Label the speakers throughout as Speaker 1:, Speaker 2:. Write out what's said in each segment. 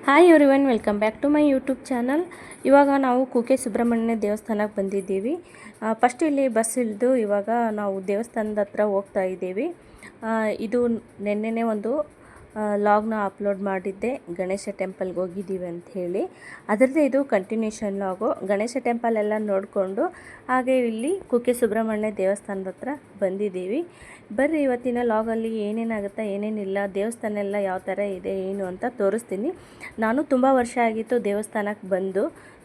Speaker 1: Hi everyone, welcome back to my YouTube channel. ಇವಾಗ ನಾವು ಕುಕ್ಕೆ ಸುಬ್ರಹ್ಮಣ್ಯ ದೇವಸ್ಥಾನಕ್ಕೆ ಬಂದಿದ್ದೀವಿ. ಫಸ್ಟ್ ಇಲ್ಲಿ ಬಸ್ ಇಳಿದು ಇವಾಗ ನಾವು ದೇವಸ್ಥಾನದ ಹತ್ರ ಹೋಗ್ತಾ ಇದ್ದೀವಿ. ಇದು ನೆನ್ನೆನೇ ಒಂದು ಲಾಗ್ನ ಅಪ್ಲೋಡ್ ಮಾಡಿದ್ದೆ, ಗಣೇಶ ಟೆಂಪಲ್ಗೆ ಹೋಗಿದ್ದೀವಿ ಅಂತ ಹೇಳಿ. ಅದರದ್ದೇ ಇದು ಕಂಟಿನ್ಯೂಷನ್ ಲಾಗು. ಗಣೇಶ ಟೆಂಪಲ್ ಎಲ್ಲ ನೋಡಿಕೊಂಡು ಹಾಗೆ ಇಲ್ಲಿ ಕುಕ್ಕೆ ಸುಬ್ರಹ್ಮಣ್ಯ ದೇವಸ್ಥಾನದ ಹತ್ರ ಬಂದಿದ್ದೀವಿ. ಬರ್ರಿ ಇವತ್ತಿನ ಲಾಗಲ್ಲಿ ಏನೇನಾಗುತ್ತಾ ಏನೇನಿಲ್ಲ, ದೇವಸ್ಥಾನ ಎಲ್ಲ ಯಾವ ಥರ ಇದೆ ಏನು ಅಂತ ತೋರಿಸ್ತೀನಿ. ನಾನು ತುಂಬ ವರ್ಷ ಆಗಿತ್ತು ದೇವಸ್ಥಾನಕ್ಕೆ ಬಂದು,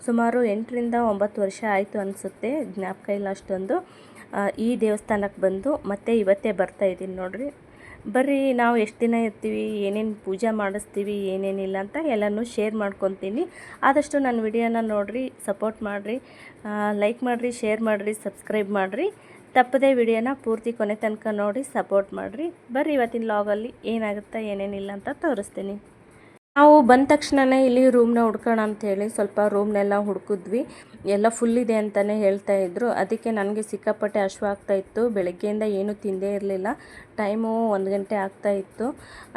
Speaker 1: ಸುಮಾರು 8ರಿಂದ 9 ವರ್ಷ ಆಯಿತು ಅನಿಸುತ್ತೆ, ಜ್ಞಾಪಕ ಇಲ್ಲ ಅಷ್ಟೊಂದು. ಈ ದೇವಸ್ಥಾನಕ್ಕೆ ಬಂದು ಮತ್ತೆ ಇವತ್ತೇ ಬರ್ತಾಯಿದ್ದೀನಿ ನೋಡ್ರಿ. ಬರ್ರಿ ನಾವು ಎಷ್ಟು ದಿನ ಇರ್ತೀವಿ, ಏನೇನು ಪೂಜೆ ಮಾಡಿಸ್ತೀವಿ, ಏನೇನಿಲ್ಲ ಅಂತ ಎಲ್ಲನೂ ಶೇರ್ ಮಾಡ್ಕೊತೀನಿ. ಆದಷ್ಟು ನನ್ನ ವಿಡಿಯೋನ ನೋಡಿರಿ, ಸಪೋರ್ಟ್ ಮಾಡಿರಿ, ಲೈಕ್ ಮಾಡಿರಿ, ಶೇರ್ ಮಾಡಿರಿ, ಸಬ್ಸ್ಕ್ರೈಬ್ ಮಾಡಿರಿ. ತಪ್ಪದೇ ವಿಡಿಯೋನ ಪೂರ್ತಿ ಕೊನೆ ತನಕ ನೋಡಿ ಸಪೋರ್ಟ್ ಮಾಡಿರಿ. ಬರ್ರಿ ಇವತ್ತಿನ ಲಾಗಲ್ಲಿ ಏನಾಗುತ್ತಾ ಏನೇನಿಲ್ಲ ಅಂತ ತೋರಿಸ್ತೀನಿ. ನಾವು ಬಂದ ತಕ್ಷಣವೇ ಇಲ್ಲಿ ರೂಮ್ನ ಹುಡ್ಕೋಣ ಅಂಥೇಳಿ ಸ್ವಲ್ಪ ರೂಮ್ನೆಲ್ಲ ಹುಡುಕಿದ್ವಿ. ಎಲ್ಲ ಫುಲ್ ಇದೆ ಅಂತಲೇ ಹೇಳ್ತಾಯಿದ್ರು. ಅದಕ್ಕೆ ನನಗೆ ಸಿಕ್ಕಾಪಟ್ಟೆ ಹಶ್ವಾಗ್ತಾಯಿತ್ತು. ಬೆಳಗ್ಗೆಯಿಂದ ಏನೂ ತಿಂದೇ ಇರಲಿಲ್ಲ. ಟೈಮು 1 ಗಂಟೆ ಆಗ್ತಾಯಿತ್ತು.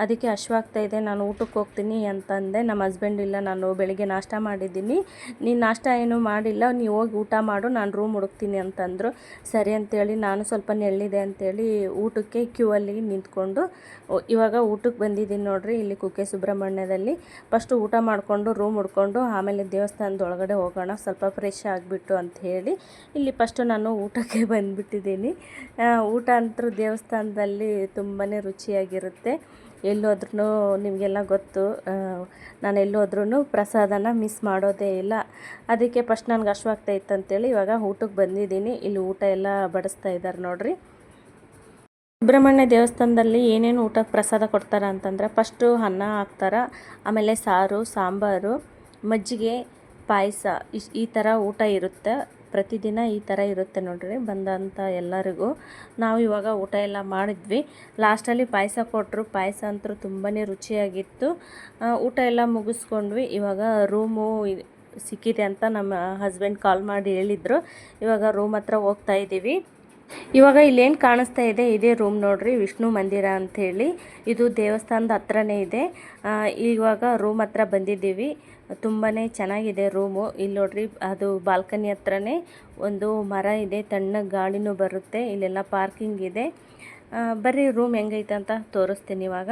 Speaker 1: ಅದಕ್ಕೆ ಹಶ್ವಾಗ್ತಾಯಿದೆ, ನಾನು ಊಟಕ್ಕೆ ಹೋಗ್ತೀನಿ ಅಂತಂದೆ. ನಮ್ಮ ಹಸ್ಬೆಂಡ್ ಇಲ್ಲ, ನಾನು ಬೆಳಗ್ಗೆ ನಾಷ್ಟ ಮಾಡಿದ್ದೀನಿ, ನೀನು ನಾಷ್ಟ ಏನೂ ಮಾಡಿಲ್ಲ, ನೀವು ಹೋಗಿ ಊಟ ಮಾಡು, ನಾನು ರೂಮ್ ಹುಡುಕ್ತೀನಿ ಅಂತಂದರು. ಸರಿ ಅಂತೇಳಿ ನಾನು ಸ್ವಲ್ಪ ನೆಳ್ಳಿದೆ ಅಂಥೇಳಿ ಊಟಕ್ಕೆ ಕ್ಯೂ ಅಲ್ಲಿ ನಿಂತ್ಕೊಂಡು ಇವಾಗ ಊಟಕ್ಕೆ ಬಂದಿದ್ದೀನಿ ನೋಡ್ರಿ. ಇಲ್ಲಿ ಕುಕ್ಕೆ ಸುಬ್ರಹ್ಮಣ್ಯದಲ್ಲಿ ಫಸ್ಟು ಊಟ ಮಾಡಿಕೊಂಡು ರೂಮ್ ಹುಡ್ಕೊಂಡು ಆಮೇಲೆ ದೇವಸ್ಥಾನದೊಳಗಡೆ ಹೋಗೋಣ ಸ್ವಲ್ಪ ಫ್ರೆಶ್ ಆಗಿಬಿಟ್ಟು ಅಂತ ಹೇಳಿ ಇಲ್ಲಿ ಫಸ್ಟು ನಾನು ಊಟಕ್ಕೆ ಬಂದುಬಿಟ್ಟಿದ್ದೀನಿ. ಊಟ ಅಂತೂ ದೇವಸ್ಥಾನದಲ್ಲಿ ತುಂಬಾ ರುಚಿಯಾಗಿರುತ್ತೆ. ಎಲ್ಲೋದ್ರೂ ನಿಮಗೆಲ್ಲ ಗೊತ್ತು, ನಾನು ಎಲ್ಲೋದ್ರೂ ಪ್ರಸಾದನ ಮಿಸ್ ಮಾಡೋದೇ ಇಲ್ಲ. ಅದಕ್ಕೆ ಫಸ್ಟ್ ನನಗೆ ಹಶ್ವಾಗ್ತಾಯಿತ್ತು ಅಂತೇಳಿ ಇವಾಗ ಊಟಕ್ಕೆ ಬಂದಿದ್ದೀನಿ. ಇಲ್ಲಿ ಊಟ ಎಲ್ಲ ಬಡಿಸ್ತಾ ಇದ್ದಾರೆ ನೋಡ್ರಿ. ಸುಬ್ರಹ್ಮಣ್ಯ ದೇವಸ್ಥಾನದಲ್ಲಿ ಏನೇನು ಊಟಕ್ಕೆ ಪ್ರಸಾದ ಕೊಡ್ತಾರೆ ಅಂತಂದರೆ, ಫಸ್ಟು ಅನ್ನ ಹಾಕ್ತಾರೆ, ಆಮೇಲೆ ಸಾರು, ಸಾಂಬಾರು, ಮಜ್ಜಿಗೆ, ಪಾಯಸ, ಈ ಥರ ಊಟ ಇರುತ್ತೆ. ಪ್ರತಿದಿನ ಈ ಥರ ಇರುತ್ತೆ ನೋಡ್ರಿ ಬಂದಂಥ ಎಲ್ಲರಿಗೂ. ನಾವು ಇವಾಗ ಊಟ ಎಲ್ಲ ಮಾಡಿದ್ವಿ. ಲಾಸ್ಟಲ್ಲಿ ಪಾಯಸ ಕೊಟ್ಟರು. ಪಾಯಸ ಅಂತೂ ತುಂಬಾ ರುಚಿಯಾಗಿತ್ತು. ಊಟ ಎಲ್ಲ ಮುಗಿಸ್ಕೊಂಡ್ವಿ. ಇವಾಗ ರೂಮು ಸಿಕ್ಕಿದೆ ಅಂತ ನಮ್ಮ ಹಸ್ಬೆಂಡ್ ಕಾಲ್ ಮಾಡಿ ಹೇಳಿದರು. ಇವಾಗ ರೂಮ್ ಹತ್ರ ಹೋಗ್ತಾ ಇದ್ದೀವಿ. ಇವಾಗ ಇಲ್ಲೇನು ಕಾಣಿಸ್ತಾ ಇದೆ ಇದೇ ರೂಮ್ ನೋಡ್ರಿ, ವಿಷ್ಣು ಮಂದಿರ ಅಂಥೇಳಿ. ಇದು ದೇವಸ್ಥಾನದ ಹತ್ರನೇ ಇದೆ. ಇವಾಗ ರೂಮ್ ಹತ್ರ ಬಂದಿದ್ದೀವಿ. ತುಂಬಾ ಚೆನ್ನಾಗಿದೆ ರೂಮು. ಇಲ್ಲಿ ನೋಡ್ರಿ, ಅದು ಬಾಲ್ಕನಿ ಹತ್ರನೇ ಒಂದು ಮರ ಇದೆ, ತಣ್ಣಗೆ ಗಾಳಿನೂ ಬರುತ್ತೆ. ಇಲ್ಲೆಲ್ಲ ಪಾರ್ಕಿಂಗ್ ಇದೆ. ಬರ್ರಿ ರೂಮ್ ಹೆಂಗೈತೆ ಅಂತ ತೋರಿಸ್ತೀನಿ ಇವಾಗ.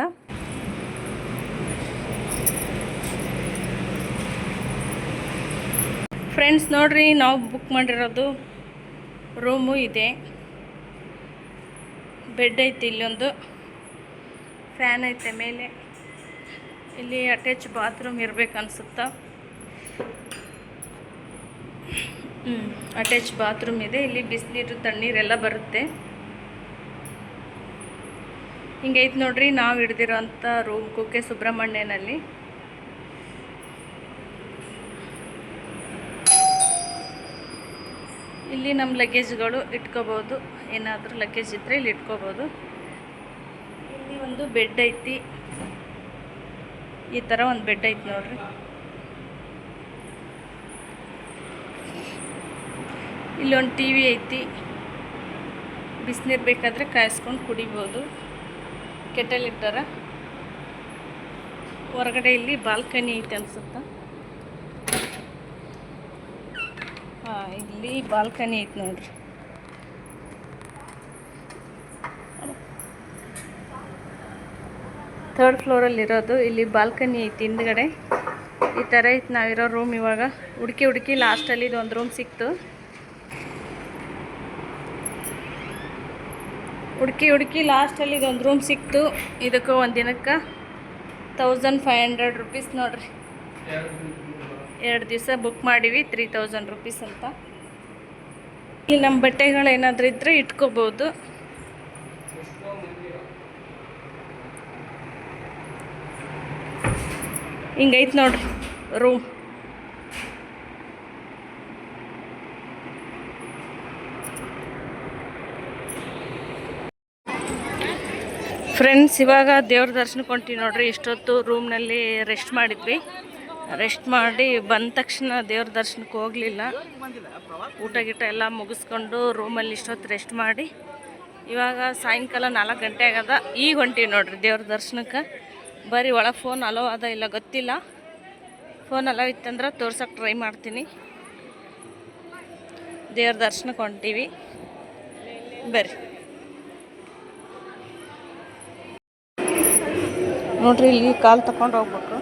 Speaker 1: ಫ್ರೆಂಡ್ಸ್ ನೋಡ್ರಿ, ನಾವು ಬುಕ್ ಮಾಡಿರೋದು ರೂಮು ಇದೆ. ಬೆಡ್ ಐತೆ, ಇಲ್ಲೊಂದು ಫ್ಯಾನ್ ಐತೆ ಮೇಲೆ. ಇಲ್ಲಿ ಅಟ್ಯಾಚ್ ಬಾತ್ರೂಮ್ ಇರಬೇಕು ಅನ್ಸುತ್ತಾ. ಅಟ್ಯಾಚ್ ಬಾತ್ರೂಮ್ ಇದೆ. ಇಲ್ಲಿ ಬಿಸಿನೀರು ತಣ್ಣೀರೆಲ್ಲ ಬರುತ್ತೆ. ಹಿಂಗೈತೆ ನೋಡ್ರಿ ನಾವು ಹಿಡ್ದಿರೋಂಥ ರೂಮ್ ಕುಕ್ಕೆ ಸುಬ್ರಹ್ಮಣ್ಯನಲ್ಲಿ. ಇಲ್ಲಿ ನಮ್ಮ ಲಗೇಜ್ಗಳು ಇಟ್ಕೋಬೋದು, ಏನಾದರೂ ಲಗೇಜ್ ಇದ್ದರೆ ಇಲ್ಲಿ ಇಟ್ಕೋಬೋದು. ಇಲ್ಲಿ ಒಂದು ಬೆಡ್ ಐತಿ, ಈ ಥರ ಒಂದು ಬೆಡ್ ಐತಿ ನೋಡ್ರಿ. ಇಲ್ಲೊಂದು ಟಿ ವಿ ಐತಿ, ಬಿಸಿನೀರು ಬೇಕಾದರೆ ಕಾಯಿಸ್ಕೊಂಡು ಕುಡಿಬೋದು. ಕೆಟಲ್ ಇಟ್ಟಾರ. ಹೊರಗಡೆ ಇಲ್ಲಿ ಬಾಲ್ಕನಿ ಐತೆ ಅನ್ಸುತ್ತಾ. ಇಲ್ಲಿ ಬಾಲ್ಕನಿ ಐತೆ ನೋಡ್ರಿ. ಥರ್ಡ್ ಫ್ಲೋರಲ್ಲಿ ಇರೋದು. ಇಲ್ಲಿ ಬಾಲ್ಕನಿ ಐತಿ ಹಿಂದ್ಗಡೆ. ಈ ಥರ ಐತೆ ನಾವಿರೋ ರೂಮ್. ಇವಾಗ ಹುಡುಕಿ ಲಾಸ್ಟಲ್ಲಿ ಇದೊಂದು ರೂಮ್ ಸಿಕ್ತು. ಹುಡುಕಿ ಲಾಸ್ಟಲ್ಲಿ ಇದೊಂದು ರೂಮ್ ಸಿಕ್ತು. ಇದಕ್ಕೆ ಒಂದು ದಿನಕ್ಕೆ 1500 ರುಪೀಸ್ ನೋಡ್ರಿ. 2 ದಿವಸ ಬುಕ್ ಮಾಡಿವಿ, 3000 ರುಪೀಸ್ ಅಂತ. ಇಲ್ಲಿ ನಮ್ಮ ಬಟ್ಟೆಗಳು ಏನಾದರೂ ಇದ್ದರೆ ಇಟ್ಕೋಬೋದು. ಹಿಂಗೈತೆ ನೋಡ್ರಿ ರೂಮ್. ಫ್ರೆಂಡ್ಸ್ ಇವಾಗ ದೇವ್ರ ದರ್ಶನಕ್ಕೆ ಹೊಂಟಿವಿ ನೋಡ್ರಿ. ಇಷ್ಟೊತ್ತು ರೂಮ್ನಲ್ಲಿ ರೆಸ್ಟ್ ಮಾಡಿದ್ವಿ. ರೆಸ್ಟ್ ಮಾಡಿ ಬಂದ ತಕ್ಷಣ ದೇವ್ರ ದರ್ಶನಕ್ಕೆ ಹೋಗಲಿಲ್ಲ. ಊಟ ಗೀಟ ಎಲ್ಲ ಮುಗಿಸ್ಕೊಂಡು ರೂಮಲ್ಲಿ ಇಷ್ಟೊತ್ತು ರೆಸ್ಟ್ ಮಾಡಿ ಇವಾಗ ಸಾಯಂಕಾಲ 4 ಗಂಟೆ ಆಗದ. ಈಗ ಹೊಂಟೀವಿ ನೋಡ್ರಿ ದೇವ್ರ ದರ್ಶನಕ್ಕೆ. ಬರೀ ಒಳಗೆ ಫೋನ್ ಅಲೋ ಅದ ಇಲ್ಲ ಗೊತ್ತಿಲ್ಲ. ಫೋನೆಲ್ಲ ಇತ್ತಂದ್ರೆ ತೋರ್ಸೋಕೆ ಟ್ರೈ ಮಾಡ್ತೀನಿ. ದೇವ್ರ ದರ್ಶನಕ್ಕೆ ಹೊಂಟೀವಿ, ಬರ್ರಿ. ನೋಡ್ರಿ, ಇಲ್ಲಿ ಕಾಲು ತಗೊಂಡು ಹೋಗ್ಬೇಕು.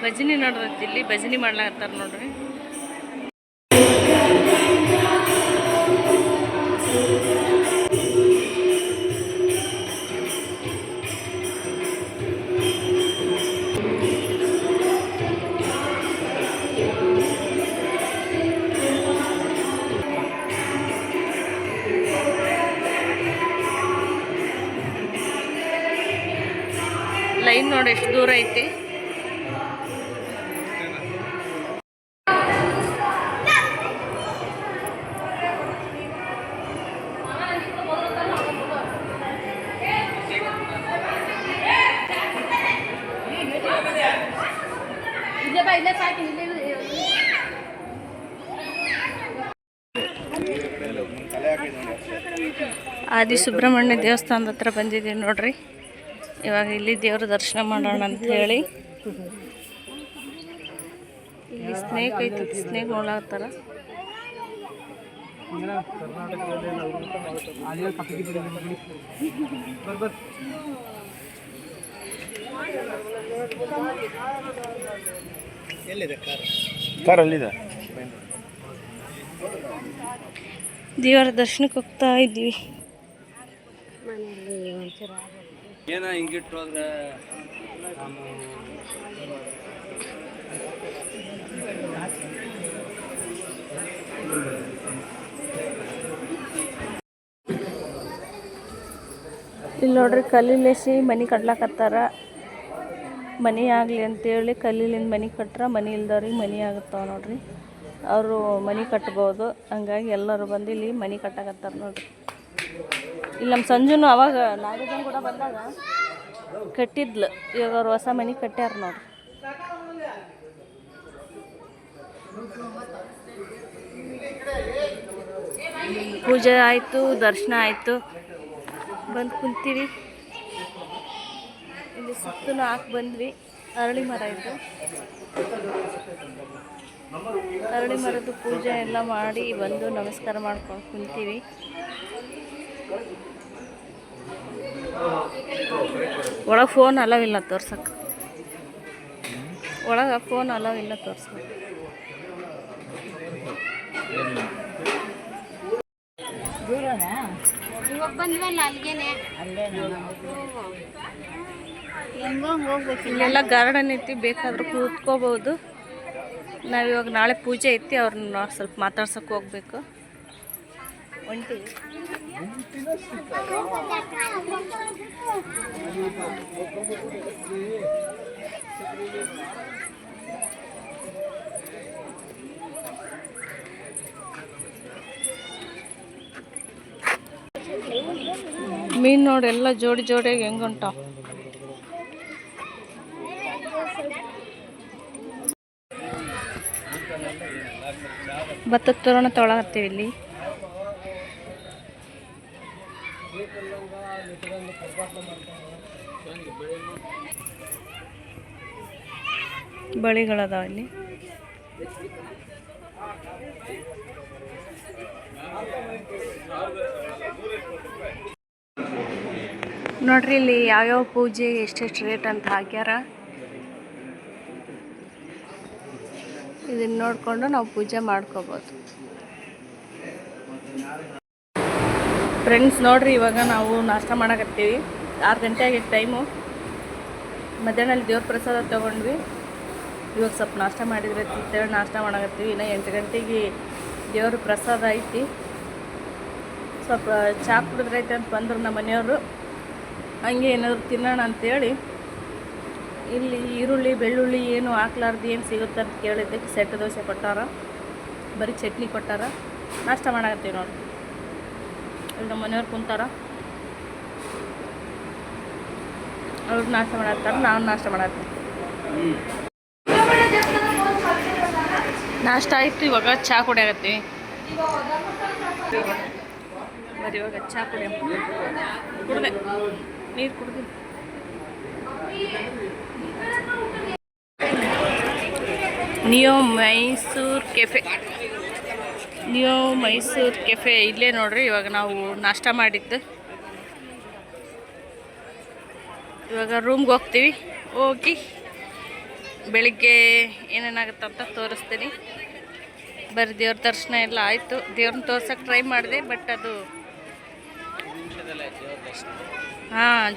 Speaker 1: ಭಜನಿ ನೋಡ್ರೈತಿ, ಇಲ್ಲಿ ಭಜನಿ ಮಾಡ್ಲಾಕತ್ತಾರ ನೋಡ್ರಿ. ಲೈನ್ ನೋಡಿ ಎಷ್ಟು ದೂರ ಐತಿ. ಆದಿ ಸುಬ್ರಹ್ಮಣ್ಯ ದೇವಸ್ಥಾನದ ಹತ್ರ ಬಂದಿದ್ದೀವಿ ನೋಡ್ರಿ. ಇವಾಗ ಇಲ್ಲಿ ದೇವ್ರ ದರ್ಶನ ಮಾಡೋಣ ಅಂತ ಹೇಳಿ. ಇಲ್ಲಿ ಸ್ನೇಕ್ ಐತಿ, ಸ್ನೇಕ್ ನೋಡ್ಲಾಗ್ತಾರ. ದೇವರ ದರ್ಶನಕ್ಕೆ ಹೋಗ್ತಾ ಇದ್ವಿ.
Speaker 2: ಏನ ಹಿಂಗಿಟ್ಟು ಹೋದ್ರೆ
Speaker 1: ಇಲ್ಲಿ ನೋಡ್ರಿ, ಕಲ್ಲಿಲೇಸಿ ಮನೆ ಕಟ್ಲಾಕತ್ತಾರ. ಮನೆ ಆಗಲಿ ಅಂತೇಳಿ ಕಲ್ಲಿಲಿಂದ ಮನೆ ಕಟ್ರೆ ಮನೆ ಇಲ್ದವ್ರಿಗೆ ಮನೆ ಆಗುತ್ತಾವ ನೋಡ್ರಿ. ಅವರು ಮನೆ ಕಟ್ಬೋದು. ಹಂಗಾಗಿ ಎಲ್ಲರೂ ಬಂದು ಇಲ್ಲಿ ಮನೆ ಕಟ್ಟಾಕತ್ತಾರ ನೋಡ್ರಿ. ಇಲ್ಲಿ ನಮ್ಮ ಸಂಜುನು ಅವಾಗ ನಾಗಜನ್ ಕೂಡ ಬಂದಾಗ ಕಟ್ಟಿದ್ಲು. ಇವಾಗ ಅವ್ರು ಹೊಸ ಮನೆ ಕಟ್ಟ್ಯಾರ ನೋಡ್ರಿ. ಪೂಜೆ ಆಯಿತು, ದರ್ಶನ ಆಯಿತು, ಬಂದು ಕುಂತೀವಿ. ಇಲ್ಲಿ ಸುತ್ತಲೂ ಹಾಕಿ ಬಂದ್ವಿ. ಅರಳಿ ಮರ ಇತ್ತು, ಅರಳಿ ಮರದ ಪೂಜೆ ಎಲ್ಲ ಮಾಡಿ ಬಂದು ನಮಸ್ಕಾರ ಮಾಡ್ಕೊಂಡು ಕುಂತೀವಿ. ಒಳಗೆ ಫೋನ್ ಅಲವಿಲ್ಲ ತೋರ್ಸಕ್ಕೆ, ಒಳಗೆ ಫೋನ್ ಅಲವಿಲ್ಲ ತೋರ್ಸಕ್ಕೆ. ಇಲ್ಲೆಲ್ಲ ಗಾರ್ಡನ್ ಐತಿ, ಬೇಕಾದ್ರೆ ಕೂತ್ಕೋಬಹುದು. ನಾವಿವಾಗ ನಾಳೆ ಪೂಜೆ ಐತಿ, ಅವ್ರನ್ನ ಸ್ವಲ್ಪ ಮಾತಾಡ್ಸಕ್ಕೆ ಹೋಗ್ಬೇಕು. ಒಂಟಿ ಮೀನು ನೋಡಿ, ಎಲ್ಲ ಜೋಡಿ ಜೋಡಿಯಾಗಿ ಹೆಂಗುಂಟಾವ. ಭತ್ತದ ತೋರಣ ತೊಗೊಳಕತ್ತೀವಿ ಇಲ್ಲಿ. ಬಳಿಗಳದಾವ ಇಲ್ಲಿ. ನೋಡ್ರಿ, ಇಲ್ಲಿ ಯಾವ್ಯಾವ ಪೂಜೆ ಎಷ್ಟೆಷ್ಟು ರೇಟ್ ಅಂತ ಹಾಕ್ಯಾರ. ಇದನ್ನ ನೋಡಿಕೊಂಡು ನಾವು ಪೂಜೆ ಮಾಡ್ಕೋಬೋದು. ಫ್ರೆಂಡ್ಸ್ ನೋಡ್ರಿ, ಇವಾಗ ನಾವು ನಾಷ್ಟ ಮಾಡಕತ್ತೀವಿ. 6 ಗಂಟೆ ಆಗಿತ್ತು ಟೈಮು. ಮಧ್ಯಾಹ್ನಲ್ಲಿ ದೇವ್ರ ಪ್ರಸಾದ ತೊಗೊಂಡ್ವಿ. ಇವಾಗ ಸ್ವಲ್ಪ ನಾಷ್ಟ ಮಾಡಿದ್ರೆ ಅಂತೇಳಿ ನಾಷ್ಟ ಮಾಡಕತ್ತೀವಿ. ಇನ್ನು 8 ಗಂಟೆಗೆ ದೇವ್ರ ಪ್ರಸಾದ ಐತಿ. ಸ್ವಲ್ಪ ಚಹಾ ಕುಡಿದ್ರೈತೆ ಅಂತ ಬಂದರು ನಮ್ಮ ಮನೆಯವರು. ಹಂಗೆ ಏನಾದ್ರು ತಿನ್ನೋಣ ಅಂಥೇಳಿ ಇಲ್ಲಿ ಈರುಳ್ಳಿ ಬೆಳ್ಳುಳ್ಳಿ ಏನು ಹಾಕ್ಲಾರ್ದು ಏನು ಸಿಗುತ್ತೆ ಅಂತ ಕೇಳಿದ್ದಕ್ಕೆ ಸೆಟ್ ದೋಸೆ ಕೊಟ್ಟಾರ, ಬರೀ ಚಟ್ನಿ ಕೊಟ್ಟಾರ. ನಾಷ್ಟ ಮಾಡಕತ್ತೀವಿ ನೋಡಿ. ಇಲ್ಲಿ ನಮ್ಮ ಮನೆಯವ್ರು ಕುಂತಾರ, ಅವ್ರು ನಾಷ್ಟ ಮಾಡತ್ತಾರ, ನಾನು ನಾಷ್ಟ ಮಾಡತ್ತೀನಿ. ನಾಷ್ಟ ಆಯಿತು, ಇವಾಗ ಚಹಾ ಕುಡಿಯಾಗತ್ತೀವಿ. ಬರೀ ಇವಾಗ ಚಹಾ ಕುಡಿದೆ, ನೀರು ಕುಡ್ದು. ನಿಯೋ ಮೈಸೂರು ಕೆಫೆ ಇಲ್ಲೇ ನೋಡ್ರಿ. ಇವಾಗ ನಾವು ನಾಷ್ಟ ಮಾಡಿದ್ದು. ಇವಾಗ ರೂಮ್ಗೆ ಹೋಗ್ತೀವಿ. ಹೋಗಿ ಬೆಳಿಗ್ಗೆ ಏನೇನಾಗುತ್ತಂತ ತೋರಿಸ್ತೀನಿ. ಬರೀ ದೇವ್ರ ದರ್ಶನ ಎಲ್ಲ ಆಯಿತು. ದೇವ್ರನ್ನ ತೋರ್ಸೋಕೆ ಟ್ರೈ ಮಾಡಿದೆ, ಬಟ್ ಅದು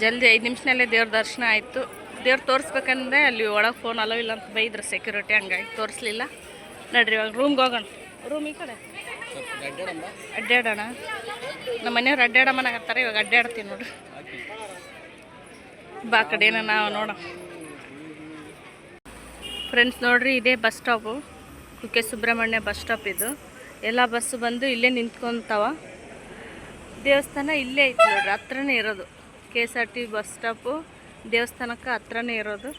Speaker 1: ಜಲ್ದಿ 5 ನಿಮಿಷದಲ್ಲೇ ದೇವ್ರ ದರ್ಶನ ಆಯಿತು. ದೇವ್ರು ತೋರಿಸ್ಬೇಕಂದ್ರೆ ಅಲ್ಲಿ ಒಳಗೆ ಫೋನ್ ಅಲೋ ಇಲ್ಲ ಅಂತ ಬೈದ್ರು ಸೆಕ್ಯೂರಿಟಿ, ಹಂಗಾಗಿ ತೋರಿಸ್ಲಿಲ್ಲ. ನಡ್ರಿ ಇವಾಗ ರೂಮ್ಗೆ ಹೋಗೋಣ. ರೂಮ್ ಈ ಕಡೆ ಅಡ್ಡಾಡೋಣ. ನಮ್ಮ ಮನೆಯವ್ರು ಅಡ್ಡಾಡಮ್ಮನಾಗತ್ತಾರೆ, ಇವಾಗ ಅಡ್ಡಾಡ್ತೀವಿ ನೋಡ್ರಿ. ಬಾ ಕಡೆನ ನಾವು ನೋಡೋಣ. ಫ್ರೆಂಡ್ಸ್ ನೋಡ್ರಿ, ಇದೇ bus stop, Kukke Subramanya bus stop. ಇದು ಎಲ್ಲ ಬಸ್ಸು ಬಂದು ಇಲ್ಲೇ ನಿಂತ್ಕೊತಾವ. ದೇವಸ್ಥಾನ ಇಲ್ಲೇ ಐತಿ ನೋಡ್ರಿ, ಹತ್ರನೇ ಇರೋದು. KSRT ಬಸ್ ಸ್ಟಾಪು ದೇವಸ್ಥಾನಕ್ಕೆ ಹತ್ರನೇ ಇರೋದು.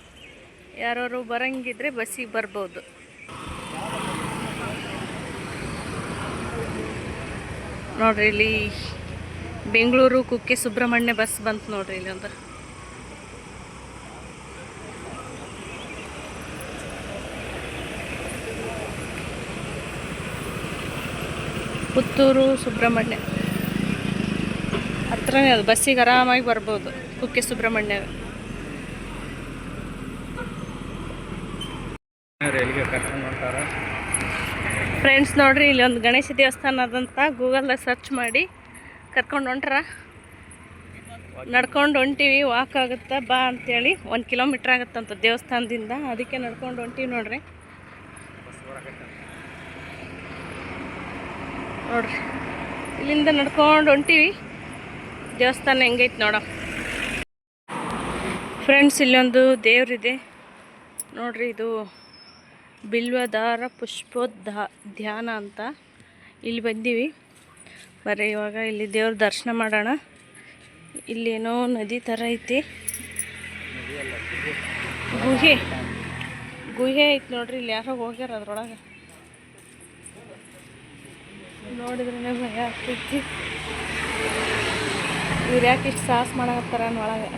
Speaker 1: ಯಾರು ಬರಂಗಿದ್ರೆ ಬಸ್ಸಿಗೆ ಬರ್ಬೋದು. ನೋಡ್ರಿ ಇಲ್ಲಿ ಬೆಂಗಳೂರು ಕುಕ್ಕೆ ಸುಬ್ರಹ್ಮಣ್ಯ ಬಸ್ ಬಂತು ನೋಡ್ರಿ. ಇಲ್ಲಿ ಒಂದು ಪುತ್ತೂರು ಸುಬ್ರಹ್ಮಣ್ಯ ಹತ್ರನೇ ಅದು. ಬಸ್ಸಿಗೆ ಆರಾಮಾಗಿ ಬರ್ಬೋದು ಕುಕ್ಕೆ ಸುಬ್ರಹ್ಮಣ್ಯ. ಫ್ರೆಂಡ್ಸ್ ನೋಡ್ರಿ, ಇಲ್ಲಿ ಒಂದು ಗಣೇಶ ದೇವಸ್ಥಾನ ಅದಂತ ಗೂಗಲ್ದಾಗ ಸರ್ಚ್ ಮಾಡಿ ಕರ್ಕೊಂಡು ಹೊಂಟ್ರ. ನಡ್ಕೊಂಡು ಹೊಂಟೀವಿ, ವಾಕ್ ಆಗುತ್ತಾ ಬಾ ಅಂತೇಳಿ. 1 ಕಿಲೋಮೀಟ್ರ್ ಆಗುತ್ತಂತ ದೇವಸ್ಥಾನದಿಂದ, ಅದಕ್ಕೆ ನಡ್ಕೊಂಡು ಹೊಂಟೀವಿ ನೋಡ್ರಿ. ನೋಡ್ರಿ ಇಲ್ಲಿಂದ ನಡ್ಕೊಂಡು ಹೊಂಟೀವಿ. ದೇವಸ್ಥಾನ ಹೆಂಗೈತೆ ನೋಡ ಫ್ರೆಂಡ್ಸ್. ಇಲ್ಲೊಂದು ದೇವ್ರಿದೆ ನೋಡ್ರಿ. ಇದು ಬಿಲ್ವದಾರ ಧ್ಯಾನ ಅಂತ. ಇಲ್ಲಿ ಬಂದೀವಿ. ಬರ್ರಿ ಇವಾಗ ಇಲ್ಲಿ ದೇವ್ರ ದರ್ಶನ ಮಾಡೋಣ. ಇಲ್ಲೇನೋ ನದಿ ಥರ ಐತಿ, ಗುಹೆ ಐತಿ ನೋಡ್ರಿ. ಇಲ್ಲಿ ಯಾರೋ ಹೋಗ್ಯಾರ ಅದ್ರೊಳಗೆ, ನೋಡಿದ್ರೇ ಭಯ ಆಗ್ತೈತಿ. ಇವ್ರು ಯಾಕೆ ಇಷ್ಟು ಸಾಹಸ ಮಾಡಕತ್ತಾರ ಒಳಗೆ?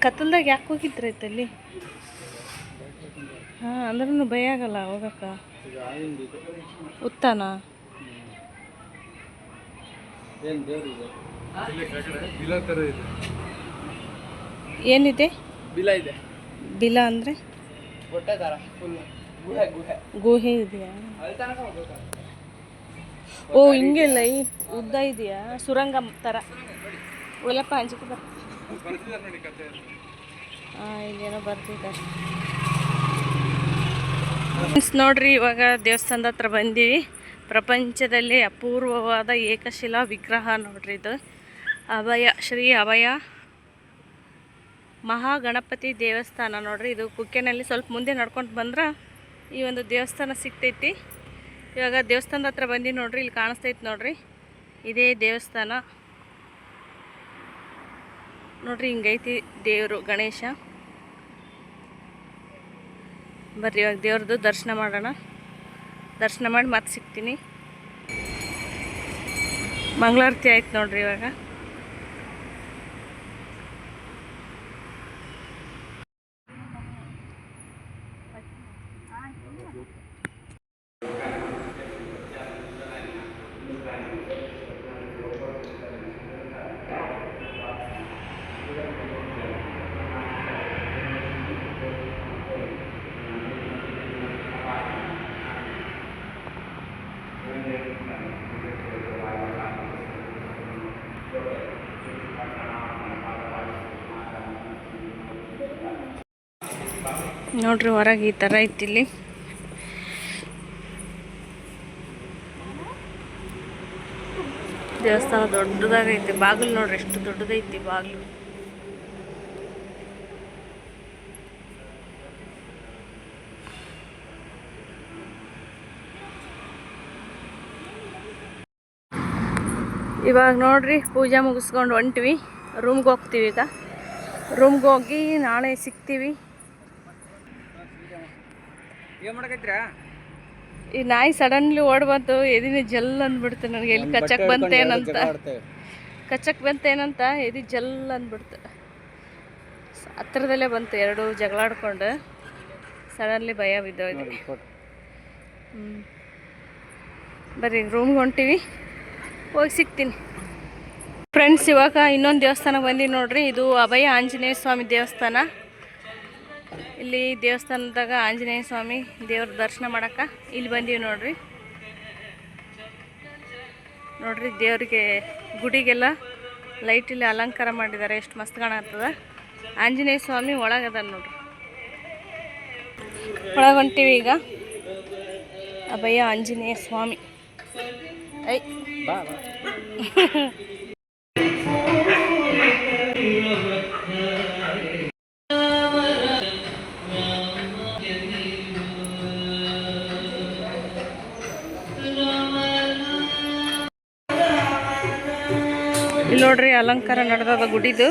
Speaker 1: ಕತ್ತಲ್ದಾಗ ಯಾಕೆ ಹೋಗಿದ್ರೈತೆ ಅಲ್ಲಿ? ಅಂದ್ರೂ ಭಯ ಆಗಲ್ಲ ಹೋಗಕ್ಕ? ಉತ್ತಾನ ಏನಿದೆ? ಬಿಲ ಅಂದರೆ ಗುಹೆ ಇದೆಯಾ? ಓ ಹಿಂಗೆಲ್ಲ ಉದ್ದ ಇದೆಯಾ? ಸುರಂಗ ಥರ. ಒಲ್ಲಪ್ಪ ಅಂಜಿಕೆ ಬರ್. ಇಲ್ಲೇನೋ ಬರ್ತಿದ್ದಾರೆ ನೋಡ್ರಿ. ಇವಾಗ ದೇವಸ್ಥಾನದ ಹತ್ರ ಬಂದೀವಿ. ಪ್ರಪಂಚದಲ್ಲಿ ಅಪೂರ್ವವಾದ ಏಕಶಿಲಾ ವಿಗ್ರಹ ನೋಡ್ರಿ ಇದು. ಶ್ರೀ ಅಭಯ ಮಹಾಗಣಪತಿ ದೇವಸ್ಥಾನ ನೋಡ್ರಿ. ಇದು ಕುಕ್ಕೆನಲ್ಲಿ ಸ್ವಲ್ಪ ಮುಂದೆ ನಡ್ಕೊಂಡು ಬಂದ್ರೆ ಈ ಒಂದು ದೇವಸ್ಥಾನ ಸಿಗ್ತೈತಿ. ಇವಾಗ ದೇವಸ್ಥಾನದ ಹತ್ರ ಬಂದು ನೋಡ್ರಿ, ಇಲ್ಲಿ ಕಾಣಿಸ್ತೈತಿ ನೋಡ್ರಿ, ಇದೇ ದೇವಸ್ಥಾನ ನೋಡ್ರಿ. ಹಿಂಗೈತಿ ದೇವರು ಗಣೇಶ. ಬರ್ರಿ ಇವಾಗ ದೇವ್ರದ್ದು ದರ್ಶನ ಮಾಡೋಣ. ದರ್ಶನ ಮಾಡಿ ಮತ್ತೆ ಸಿಗ್ತೀನಿ. ಮಂಗಳಾರತಿ ಆಯ್ತು ನೋಡ್ರಿ ಇವಾಗ. ನೋಡ್ರಿ ಹೊರಗೆ ಈ ಥರ ಐತಿ. ಇಲ್ಲಿ ದೇವಸ್ಥಾನ ದೊಡ್ಡದಾಗೈತಿ. ಬಾಗಿಲು ನೋಡ್ರಿ ಎಷ್ಟು ದೊಡ್ಡದೈತಿ ಬಾಗಿಲು. ಇವಾಗ ನೋಡ್ರಿ ಪೂಜೆ ಮುಗಿಸ್ಕೊಂಡು ಹೊಂಟ್ವಿ. ರೂಮ್ಗೆ ಹೋಗ್ತೀವಿ ಈಗ. ರೂಮ್ಗೆ ಹೋಗಿ ನಾಳೆ ಸಿಗ್ತೀವಿ.
Speaker 2: ಏನು ಮಾಡಕೈತ್ರಾ?
Speaker 1: ಈ ನಾಯಿ ಸಡನ್ಲಿ ಓಡ್ ಬಂತು, ಎದಿನ ಜಲ್ ಅಂದ್ಬಿಡ್ತು ನನಗೆ. ಎಲ್ಲಿ ಕಚ್ಚಕ್ಕೆ ಬಂತೇನಂತ ಎದಿ ಜಲ್ ಅಂದ್ಬಿಡ್ತು. ಹತ್ರದಲ್ಲೇ ಬಂತು, ಎರಡು ಜಗಳಾಡ್ಕೊಂಡು ಸಡನ್ಲಿ ಭಯ ಬಿದ್ದೋಯ್ತು. ಬರ್ರಿ ರೂಮ್ಗೆ ಹೊಂಟೀವಿ, ಹೋಗಿ ಸಿಗ್ತೀನಿ ಫ್ರೆಂಡ್ಸ್. ಇವಾಗ ಇನ್ನೊಂದು ದೇವಸ್ಥಾನಕ್ಕೆ ಬಂದೀವಿ ನೋಡ್ರಿ. ಇದು ಅಭಯ ಆಂಜನೇಯ ಸ್ವಾಮಿ ದೇವಸ್ಥಾನ. ಇಲ್ಲಿ ದೇವಸ್ಥಾನದಾಗ ಆಂಜನೇಯ ಸ್ವಾಮಿ ದೇವ್ರ ದರ್ಶನ ಮಾಡಕ್ಕೆ ಇಲ್ಲಿ ಬಂದೀವಿ ನೋಡ್ರಿ. ನೋಡ್ರಿ ದೇವ್ರಿಗೆ ಗುಡಿಗೆಲ್ಲ ಲೈಟಲ್ಲಿ ಅಲಂಕಾರ ಮಾಡಿದ್ದಾರೆ, ಎಷ್ಟು ಮಸ್ತ್ ಕಾಣತ್ತದ. ಆಂಜನೇಯ ಸ್ವಾಮಿ ಒಳಗದ ನೋಡ್ರಿ. ಒಳಗೆ ಹೊಂಟೀವಿ ಈಗ. ಅಭಯ ಆಂಜನೇಯ ಸ್ವಾಮಿ. ಐ ಇಲ್ಲಿ ನೋಡ್ರಿ ಅಲಂಕಾರ ನಡೆದದ ಗುಡಿದು.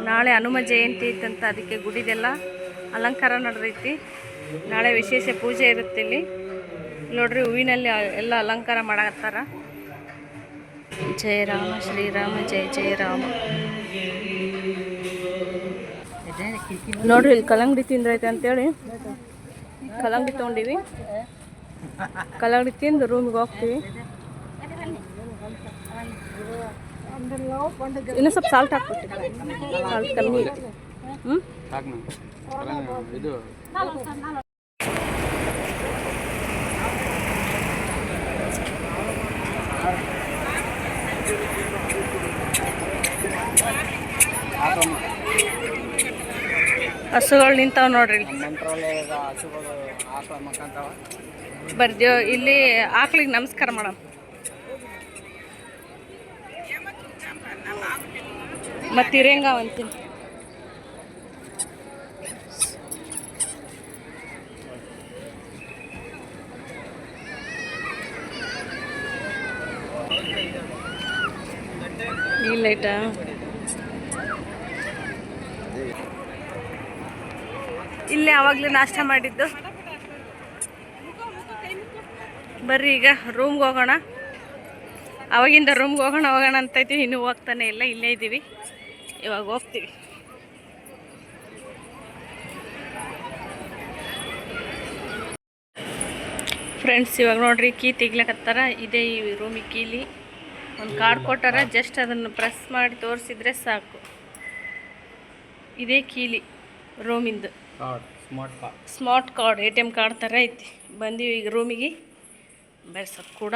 Speaker 1: ನಾಳೆ ಹನುಮ ಜಯಂತಿ ಐತಂತ, ಅದಕ್ಕೆ ಗುಡಿದೆಲ್ಲ ಅಲಂಕಾರ ನಡೆದೈತಿ. ನಾಳೆ ವಿಶೇಷ ಪೂಜೆ ಇರುತ್ತೆ ಇಲ್ಲಿ. ನೋಡ್ರಿ ಹೂವಿನಲ್ಲಿ ಎಲ್ಲ ಅಲಂಕಾರ ಮಾಡಕತ್ತಾರ. ಜಯ ರಾಮ ಶ್ರೀರಾಮ ಜಯ ಜಯ ರಾಮ. ನೋಡ್ರಿ ಇಲ್ಲಿ ಕಲ್ಲಂಗಡಿ ತಿಂದ್ರೈತೆ ಅಂತೇಳಿ ಕಲ್ಲಂಗಡಿ ತೊಗೊಂಡಿವಿ. ಕಲ್ಲಂಗಡಿ ತಿಂದು ರೂಮ್ಗೆ ಹೋಗ್ತೀವಿ. ಇನ್ನೂ ಸ್ವಲ್ಪ ಸಾಲ್ಟ್ ಹಾಕ್ಬಿಟ್ಟು, ಸಾಲ್ಟ್ ಕಮ್ಮಿ ಐತಿ.
Speaker 2: ಇದು
Speaker 1: ಹಸುಗಳು ನಿಂತಾವ ನೋಡ್ರಿ. ಬರ್ದೇವ್ ಇಲ್ಲಿ ಆಕ್ಳಿಗೆ ನಮಸ್ಕಾರ ಮಾಡಮ್. ಮತ್ತೆ ಹಿರೇಂಗಾವ್ ಅಂತೀನಿ. ಈ ಲೈಟಾ ಇಲ್ಲೇ ಆವಾಗಲೇ ನಾಷ್ಟ ಮಾಡಿದ್ದು. ಬರ್ರಿ ಈಗ ರೂಮ್ಗೆ ಹೋಗೋಣ. ಅವಾಗಿಂದ ರೂಮ್ಗೆ ಹೋಗೋಣ ಅಂತೈತಿ, ಇನ್ನೂ ಹೋಗ್ತಾನೆ ಇಲ್ಲ, ಇಲ್ಲೇ ಇದ್ದೀವಿ. ಇವಾಗ ಹೋಗ್ತೀವಿ. ಫ್ರೆಂಡ್ಸ್ ಇವಾಗ ನೋಡ್ರಿ ಕೀ ತೆಗ್ಲಕತ್ತಾರ. ಇದೇ ಈ ರೂಮಿಗೆ ಕೀಲಿ ಒಂದು ಕಾರ್ಡ್ ಕೊಟ್ಟಾರ, ಜಸ್ಟ್ ಅದನ್ನು ಪ್ರೆಸ್ ಮಾಡಿ ತೋರಿಸಿದ್ರೆ ಸಾಕು. ಇದೇ ಕೀಲಿ ರೂಮಿಂದು ಸ್ಮಾರ್ಟ್ ಕಾರ್ಡ್, ATM ಕಾರ್ಡ್ ಥರ ಐತಿ. ಬಂದೀವಿ ಈಗ ರೂಮಿಗೆ. ಬರ್ರಿ ಸ್ವಲ್ಪ ಕೂಡ